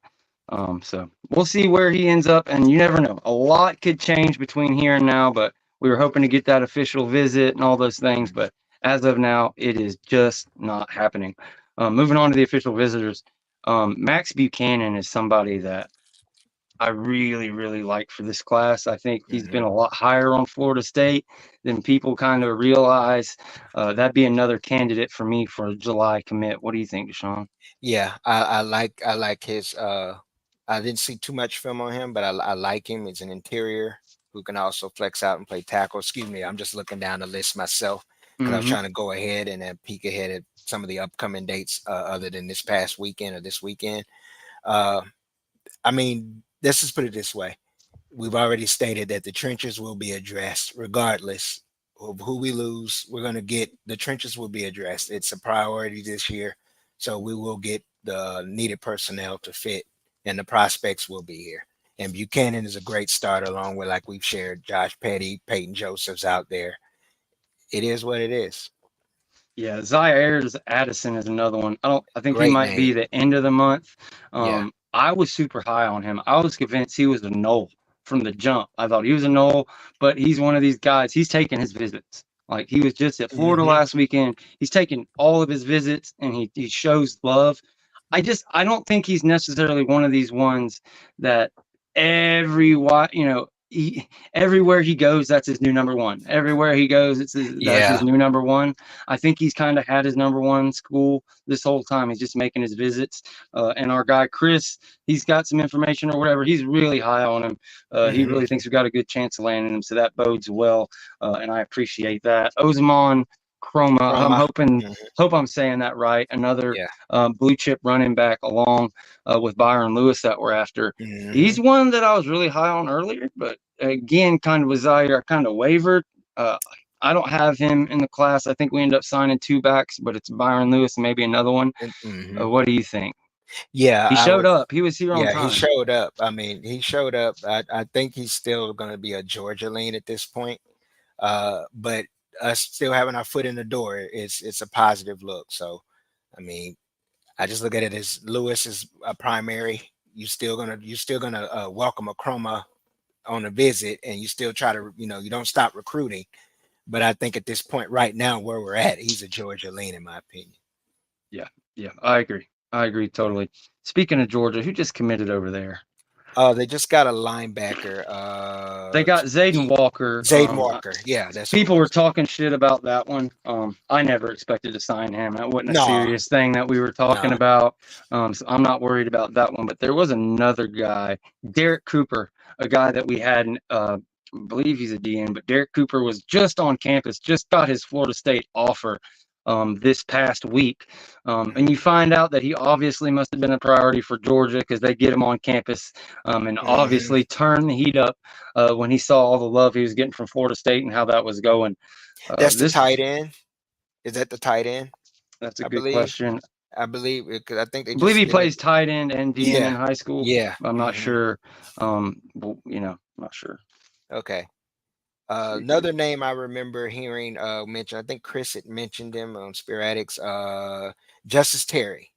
So we'll see where he ends up, and you never know. A lot could change between here and now, but we were hoping to get that official visit and all those things. But as of now, it is just not happening. Moving on to the official visitors, Max Buchanan is somebody that I really, really like for this class. I think he's been a lot higher on Florida State than people kind of realize. That'd be another candidate for me for a July commit. What do you think, Deshawn? Yeah, I like his. I didn't see too much film on him, but I like him. He's an interior who can also flex out and play tackle. Excuse me, I'm just looking down the list myself because I was trying to go ahead and then peek ahead at some of the upcoming dates other than this past weekend or this weekend. I mean, let's just put it this way. We've already stated that the trenches will be addressed regardless of who we lose. We're going to get the trenches will be addressed. It's a priority this year. So we will get the needed personnel to fit, and the prospects will be here. And Buchanan is a great starter, along with, like we've shared, Josh Petty, Peyton Joseph's out there. It is what it is. Yeah, Zaire Addison is another one. I think Great he might be name. the end of the month. Yeah. I was super high on him. I was convinced he was a Nole from the jump. I thought he was a Nole, but he's one of these guys. He's taking his visits. Like he was just at Florida last weekend. He's taking all of his visits and he shows love. I don't think he's necessarily one of these ones that everywhere he goes, that's his new number one. Everywhere he goes, that's his new number one. I think he's kind of had his number one school this whole time. He's just making his visits. And our guy Chris, he's got some information or whatever. He's really high on him. He really thinks we've got a good chance of landing him, so that bodes well. And I appreciate that. Osamon Chroma. I'm hope I'm saying that right. Another blue chip running back along with Byron Lewis that we're after. He's one that I was really high on earlier, but again, kind of with Zaire, I kind of wavered. I don't have him in the class. I think we end up signing two backs, but it's Byron Lewis and maybe another one. What do you think? Yeah, he showed up. He was here on time. Yeah, he showed up. I mean, he showed up. I think he's still going to be a Georgia lean at this point. But us still having our foot in the door, it's a positive look. So, I mean, I just look at it as Lewis is a primary. You're still gonna welcome a Chroma on a visit, and you still try to, you don't stop recruiting. But I think at this point right now where we're at, he's a Georgia lean in my opinion. Yeah, I agree totally. Speaking of Georgia, who just committed over there? They just got a linebacker. They got Zayden Walker. Walker. Yeah, that's people were talking shit about that one. I never expected to sign him. That wasn't a serious thing that we were talking about. So I'm not worried about that one. But there was another guy, Derek Cooper, a guy that we had. I believe he's a DN, but Derek Cooper was just on campus, just got his Florida State offer. this past week. And you find out that he obviously must have been a priority for Georgia because they get him on campus and obviously turned the heat up when he saw all the love he was getting from Florida State and how that was going. That's the This tight end. Is that the tight end? That's a I good believe. question. I believe because I think they I believe just he didn't. plays tight end and DN in Yeah. high school. Yeah. I'm not sure. Not sure. Okay. See here. Another name I remember hearing mentioned, I think Chris had mentioned him on Sporadics, Justice Terry.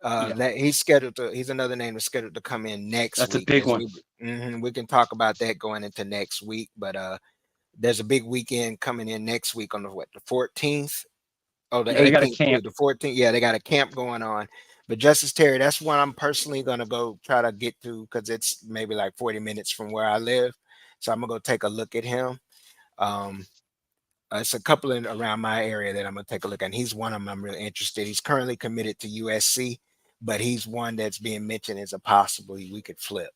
Yeah, He's another name that's scheduled to come in next that's a week big as one. we can talk about that going into next week. But there's a big weekend coming in next week on the 14th. Oh, the Yeah, they got a 18th too. camp. The 14th. Yeah, they got a camp going on. But Justice Terry, that's one I'm personally gonna go try to get to because it's maybe like 40 minutes from where I live. So I'm gonna go take a look at him. Um, it's a couple in around my area that I'm gonna take a look at. And he's one of them I'm really interested. He's currently committed to USC, but he's one that's being mentioned as a possible we could flip.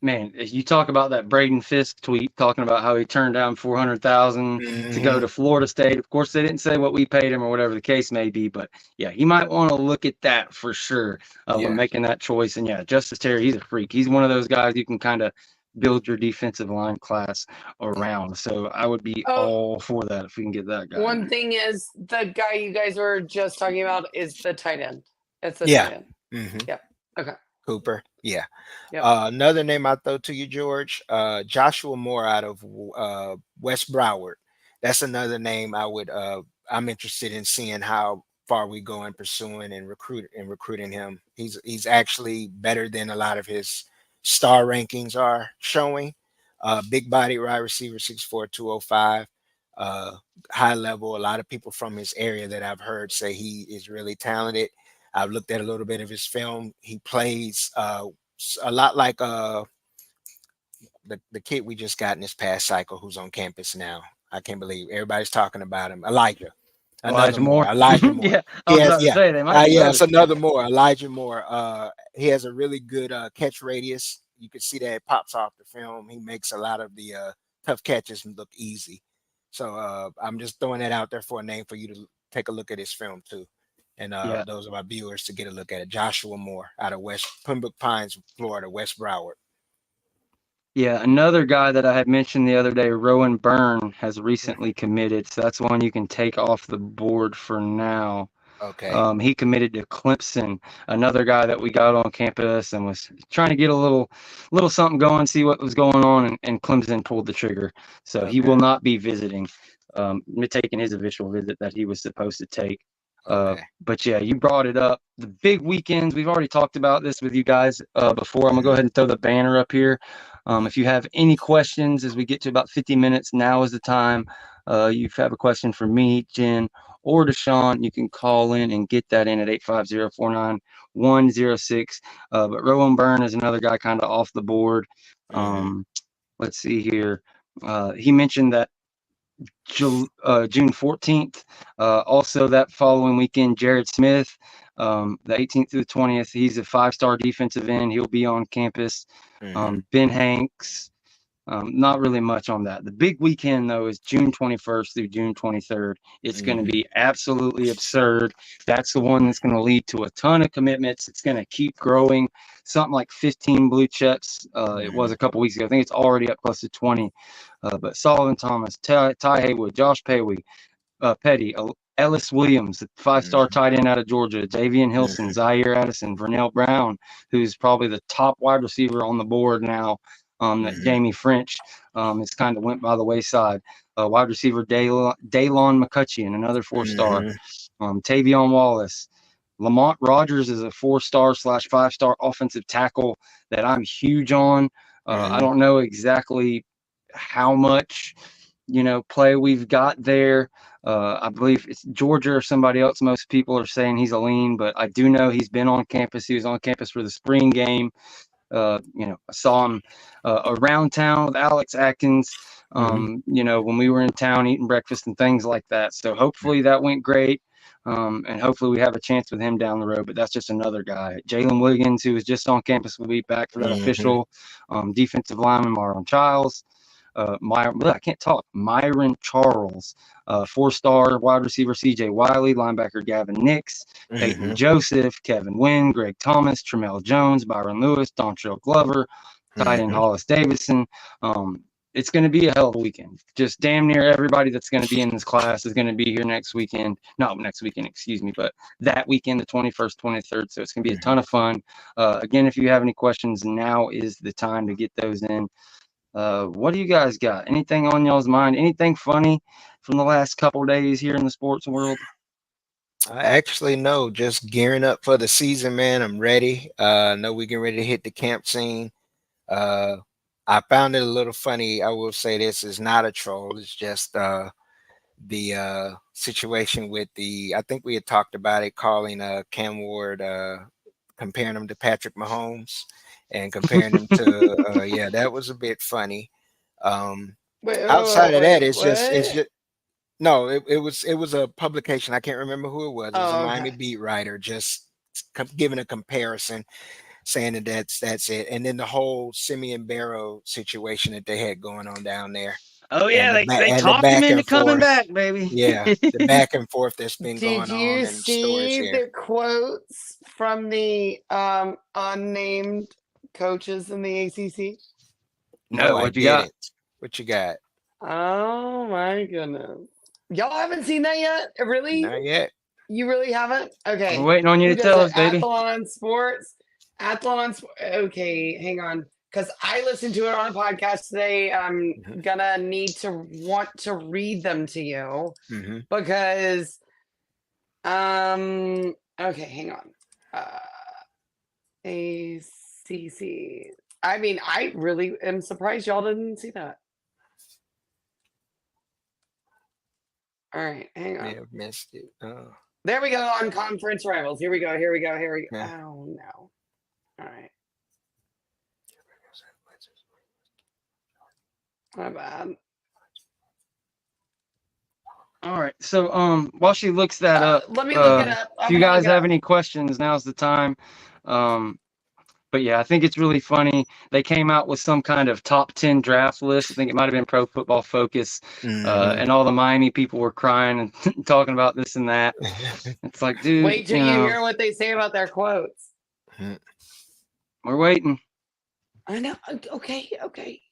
Man, if you talk about that Braden Fisk tweet talking about how he turned down 400,000 to go Mhm. to Florida State. Of course, they didn't say what we paid him or whatever the case may be, but yeah, he might want to look at that for sure when Yeah. making that choice. And yeah, Justice Terry, he's a freak. He's one of those guys you can kind of build your defensive line class around. So I would be Oh, all for that if we can get that guy. one thing is the guy you guys were just talking about is the tight end. It's the Yeah. tight end. hmm Yep. Okay. Cooper. Yeah. Yep. Another name I throw to you, George, Joshua Moore out of West Broward. That's another name I'm interested in seeing how far we go in pursuing and recruiting him. He's actually better than a lot of his star rankings are showing. Big body wide receiver, 6'4", 205. High level. A lot of people from his area that I've heard say he is really talented. I've looked at a little bit of his film. He plays a lot like the kid we just got in this past cycle who's on campus now. I can't believe everybody's talking about him. Elijah. Another Elijah Moore. Moore. Elijah Moore. Yeah, I He was has, about to say they might be yeah, it's brothers. another Moore. Elijah Moore. He has a really good catch radius. You can see that it pops off the film. He makes a lot of the tough catches look easy. So I'm just throwing that out there for a name for you to take a look at his film too. And Yeah. those are my viewers to get a look at it. Joshua Moore out of West Pembroke Pines, Florida, West Broward. Yeah, another guy that I had mentioned the other day, Rowan Byrne, has recently committed. So that's one you can take off the board for now. Okay. He committed to Clemson, another guy that we got on campus and was trying to get a little something going, see what was going on, and Clemson pulled the trigger. So he will not be visiting, taking his official visit that he was supposed to take. Okay. But yeah, you brought it up. The big weekends, we've already talked about this with you guys before. I'm gonna go ahead and throw the banner up here. If you have any questions as we get to about 50 minutes, now is the time. You have a question for me, Jen, or Deshawn, you can call in and get that in at 850-491-06. But Rowan Byrne is another guy kind of off the board. Let's see here. He mentioned that June 14th. Also, that following weekend, Jared Smith, the 18th through the 20th. He's a 5-star defensive end. He'll be on campus. Ben Hanks. Not really much on that. The big weekend, though, is June 21st through June 23rd. It's going to be absolutely absurd. That's the one that's going to lead to a ton of commitments. It's going to keep growing. Something like 15 blue chips. It was a couple weeks ago. I think it's already up close to 20. But Sullivan Thomas, Ty Haywood, Josh Petty, Ellis Williams, the 5-star tight end out of Georgia, Davian Hilson, Zaire Addison, Vernell Brown, who's probably the top wide receiver on the board now. That Jamie French has kind of went by the wayside. Wide receiver Daylon McCutcheon, another 4-star. Tavion Wallace. Lamont Rogers is a 4-star / 5-star offensive tackle that I'm huge on. I don't know exactly how much play we've got there. I believe it's Georgia or somebody else. Most people are saying he's a lean, but I do know he's been on campus. He was on campus for the spring game. I saw him around town with Alex Atkins, when we were in town eating breakfast and things like that. So hopefully that went great. And hopefully we have a chance with him down the road. But that's just another guy. Jalen Wiggins, who was just on campus, will be back for that official defensive lineman, Marlon Childs. I can't talk. Myron Charles, 4-star wide receiver C.J. Wiley, linebacker Gavin Nix, Peyton Joseph, Kevin Wynn, Greg Thomas, Tramel Jones, Byron Lewis, Dontrell Glover, tight end Hollis Davidson. It's going to be a hell of a weekend. Just damn near everybody that's going to be in this class is going to be here next weekend. Not next weekend, excuse me, but that weekend, the 21st, 23rd. So it's going to be a ton of fun. Again, if you have any questions, now is the time to get those in. What do you guys got? Anything on y'all's mind? Anything funny from the last couple of days here in the sports world? I actually know, just gearing up for the season, man. I'm ready. Know we getting ready to hit the camp scene. I found it a little funny. I will say this is not a troll. It's just the situation with I think we had talked about it, calling Cam Ward, comparing him to Patrick Mahomes and comparing him to, yeah, that was a bit funny. Outside of that, it's just, no, it was a publication. I can't remember who it was. It was a Miami beat writer just giving a comparison, saying that that's it. And then the whole Simeon Barrow situation that they had going on down there. Oh yeah, they talked him into coming back, baby. Yeah, the back and forth that's been going on. Did you see the quotes from the unnamed coaches in the ACC? No, what you got? What you got? Oh my goodness. Y'all haven't seen that yet? Really? Not yet. You really haven't? Okay. We're waiting on you to tell us, baby. Athlon Sports. Okay, hang on. Because I listened to it on a podcast today. I'm gonna want to read them to you because okay, hang on. ACC. I mean, I really am surprised y'all didn't see that. All right, hang on. May have missed it. Oh. There we go on conference rivals. Here we go. Yeah. Oh no. All right. My bad. All right. So while she looks that up, let me look it up. If you guys have any questions, now's the time. But yeah, I think it's really funny. They came out with some kind of top 10 draft list. I think it might have been Pro Football Focus. And all the Miami people were crying and talking about this and that. It's like, dude. Wait till you hear what they say about their quotes. We're waiting. I know. Okay.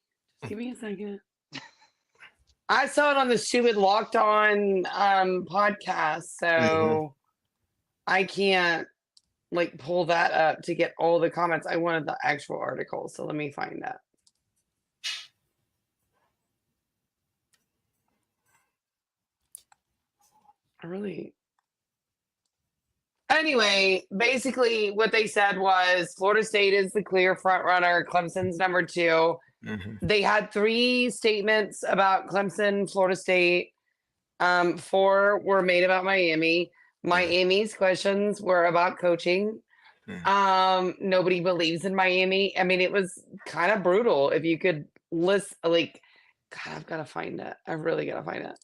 Give me a second. I saw it on the stupid Locked On podcast, so I can't pull that up to get all the comments. I wanted the actual article, so let me find that. Anyway, basically what they said was Florida State is the clear front runner. Clemson's number 2. They had 3 statements about Clemson, Florida State. 4 were made about Miami. Miami's questions were about coaching. Nobody believes in Miami. I mean, it was kind of brutal. If you could list, God, I've got to find it. I really got to find it.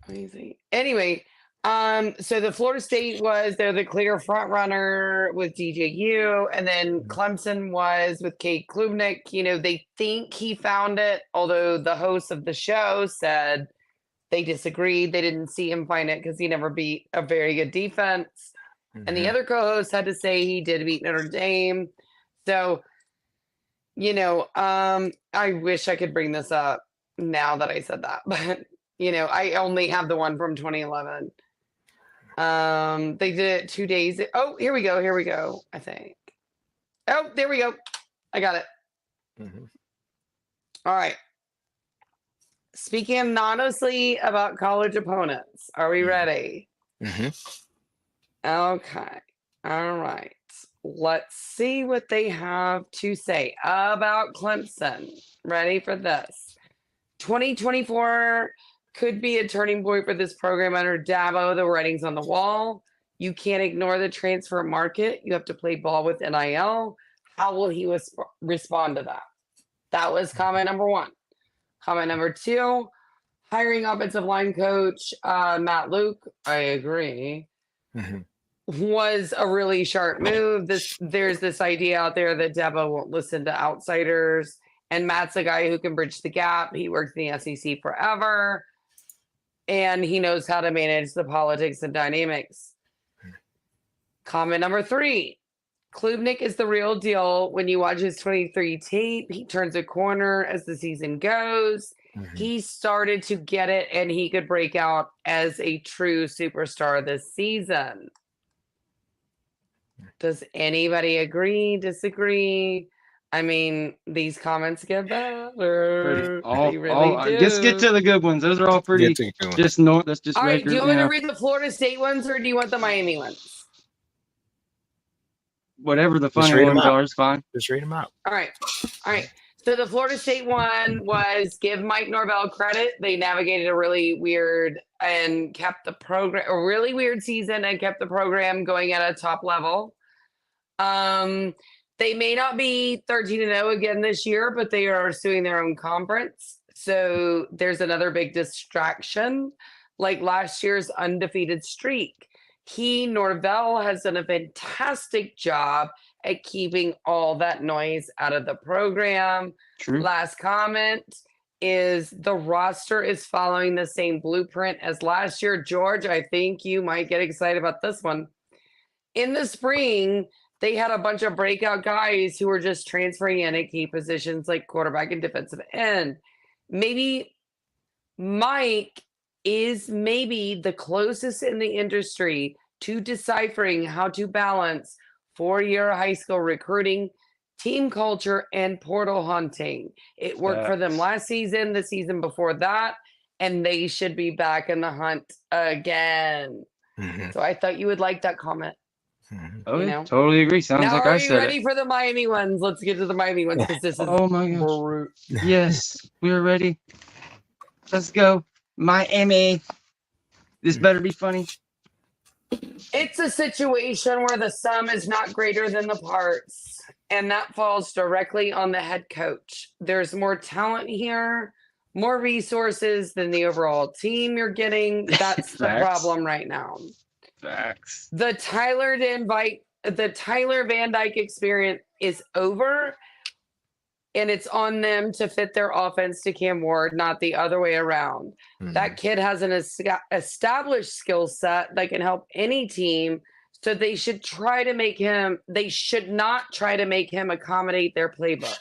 Let me see. Anyway, so the Florida State they're the clear front runner with DJU, and then Clemson was with Kate Klubnik. They think he found it, although the host of the show said they disagreed. They didn't see him find it because he never beat a very good defense. And the other co-host had to say he did beat Notre Dame. So, I wish I could bring this up now that I said that, but I only have the one from 2011. They did it 2 days. Oh, here we go. I think. Oh, there we go. I got it. All right. Speaking anonymously about college opponents. Are we ready? Okay. All right. Let's see what they have to say about Clemson. Ready for this? 2024 could be a turning point for this program under Dabo. The writing's on the wall. You can't ignore the transfer market. You have to play ball with NIL. How will he respond to that? That was comment number 1. Comment number 2, hiring offensive line coach Matt Luke. I agree. was a really sharp move. There's this idea out there that Debo won't listen to outsiders, and Matt's a guy who can bridge the gap. He worked in the SEC forever, and he knows how to manage the politics and dynamics. Comment number 3. Klubnik is the real deal. When you watch his 23 tape, he turns a corner as the season goes. He started to get it, and he could break out as a true superstar this season. Does anybody agree, disagree? I mean, these comments get better. They really do. Just get to the good ones. Those are all pretty. That's just all right, regular. do you want me to read the Florida State ones, or do you want the Miami ones? Whatever the funny ones are is fine. Just read them out. All right. So the Florida State one was give Mike Norvell credit. They navigated a really weird and kept the program, a really weird season, and kept the program going at a top level. They may not be 13-0 again this year, but they are suing their own conference. So there's another big distraction, like last year's undefeated streak. Norvell has done a fantastic job at keeping all that noise out of the program. True. Last comment is the roster is following the same blueprint as last year. George, I think you might get excited about this one. In the spring, they had a bunch of breakout guys who were just transferring in at key positions like quarterback and defensive end. Maybe Mike is maybe the closest in the industry to deciphering how to balance 4-year high school recruiting, team culture, and portal hunting. It worked for them last season, the season before that, and they should be back in the hunt again. So I thought you would like that comment. Okay, totally agree. Sounds now, like I said it. Are you ready for the Miami ones? Let's get to the Miami ones because this is oh my gosh. Yes, we're ready. Let's go. Miami. This better be funny. It's a situation where the sum is not greater than the parts, and that falls directly on the head coach. There's more talent here, more resources than the overall team you're getting. That's the problem right now. Facts. The Tyler Van Dyke experience is over, and it's on them to fit their offense to Cam Ward, not the other way around. That kid has an established skill set that can help any team, so they should not try to make him accommodate their playbook.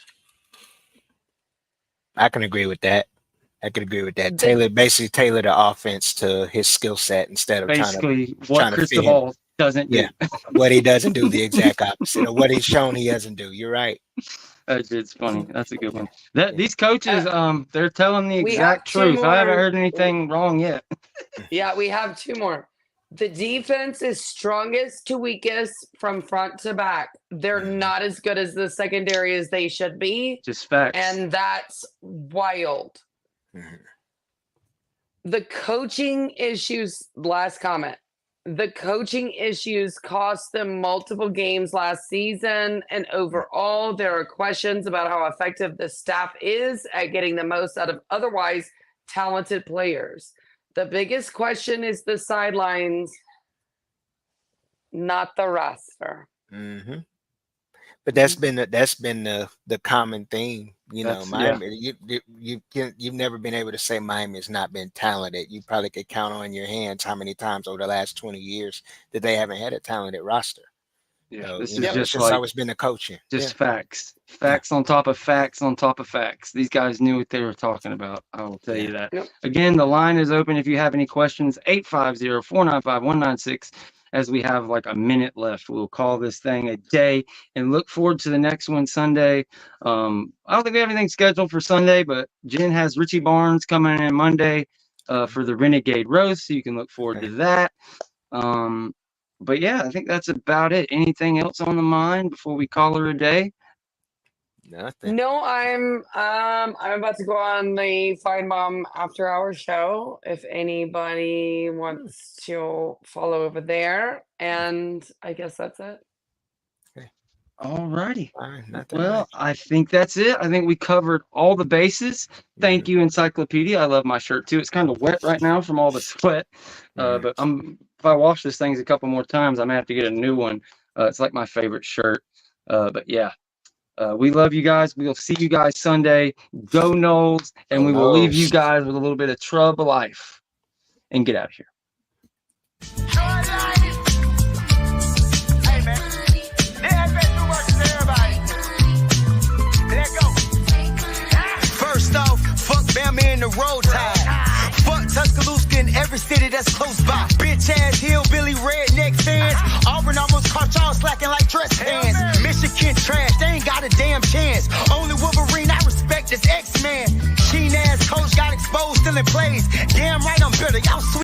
I can agree with that. Basically tailor the offense to his skill set instead of what Cristobal doesn't do. What he doesn't do, the exact opposite of what he's shown he doesn't do. You're right. It's funny. That's a good one. These coaches, they're telling the exact truth. I haven't heard anything wrong yet. Yeah, we have 2 more. The defense is strongest to weakest from front to back. They're not as good as the secondary as they should be. Just facts. And that's wild. The coaching issues, last comment. The coaching issues cost them multiple games last season, and overall, there are questions about how effective the staff is at getting the most out of otherwise talented players. The biggest question is the sidelines, not the roster. But that's been the common theme. You know, Miami. You've never been able to say Miami has not been talented. You probably could count on your hands how many times over the last 20 years that they haven't had a talented roster. Yeah, this is just always been the coaching. Just facts on top of facts on top of facts. These guys knew what they were talking about. I will tell you that. Again, the line is open if you have any questions. 850-495-196. As we have like a minute left, we'll call this thing a day and look forward to the next one Sunday. I don't think we have anything scheduled for Sunday, but Jen has Richie Barnes coming in Monday for the Renegade roast, so you can look forward to that. But yeah, I think that's about it. Anything else on the mind before we call her a day? Nothing. No, I'm about to go on the Fine Mom After Hours show if anybody wants to follow over there. And I guess that's it. Okay. All righty. Well, much. I think that's it. I think we covered all the bases. Thank you, Encyclopedia. I love my shirt too. It's kind of wet right now from all the sweat, but I'm I wash this thing a couple more times, I may have to get a new one. It's like my favorite shirt. But yeah, we love you guys. We'll see you guys Sunday. Go Noles, and Go we will leave you Noles. guys with a little bit of trouble life and get out of here. Hey, man. Let FSU work for everybody. Let go. First off, fuck Bama in the road tide. Fuck Tuscaloosa in every city that's close by. Bitch ass hillbilly redneck fans. Auburn almost caught y'all slacking like dress pants. Michigan trash, they ain't got a damn chance. Only Wolverine I respect is X-Man. Sheen ass coach got exposed, still in plays. Damn right I'm better, y'all sweet.